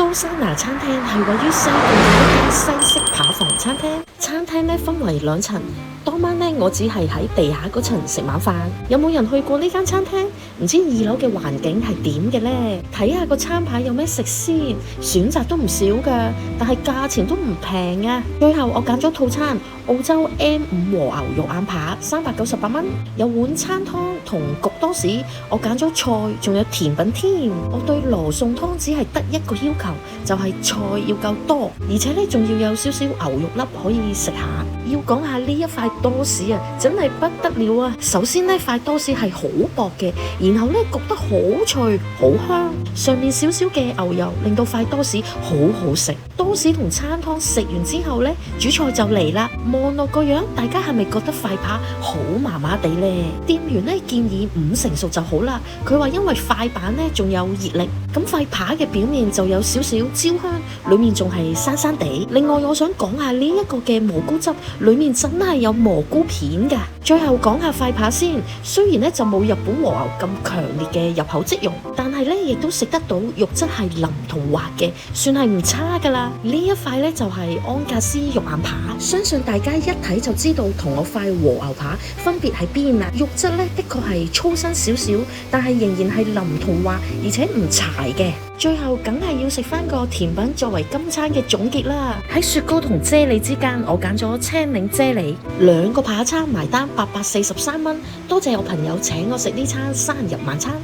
蘇珊娜餐廳係位於西貢嘅一間西式扒房餐廳，餐廳咧分為2層。當晚咧，我只係喺地下嗰層食晚飯。有冇人去過呢間餐廳？唔知2樓嘅環境係點嘅呢？睇下個餐牌有咩食先，選擇都唔少㗎，但係價錢都唔平啊。最後我揀咗套餐，澳洲 M5 和牛肉眼扒398蚊，有碗餐湯同焗多士。我揀咗菜，仲有甜品添。我對羅宋湯只係得一個要求，就係菜要夠多，而且咧仲要有少少牛肉粒可以食下。要講下呢一塊多士啊，真係不得了啊！首先呢塊多士係好薄嘅，然後呢焗得好脆好香，上面少少嘅牛油令到塊多士好好食。多士同餐湯食完之後呢，主菜就嚟啦。望落個樣，大家係咪覺得塊扒好麻麻地呢？店員呢建議5成熟就好啦。佢話因為塊板呢仲有熱力，咁塊扒嘅表面就有少少焦香，裏面仲係生生地。另外我想講下呢一個嘅蘑菇汁，裏面真係有蘑菇片㗎。最後講下塊扒先，雖然呢就冇日本和牛咁強烈嘅入口即溶，但係呢亦都食得到肉質係腍同滑嘅，算係唔差㗎啦。呢一塊呢就係安格斯肉眼扒，相信大家一睇就知道同我塊和牛扒分別喺邊啦。肉質呢的確係粗身少少，但係仍然係腍同滑，而且唔柴嘅。最後梗係要食翻個甜品作為今餐嘅總結啦。喺雪糕同啫喱之間，我揀咗青檸啫喱，2個扒餐埋單843蚊。多謝我朋友請我食呢餐生日晚餐。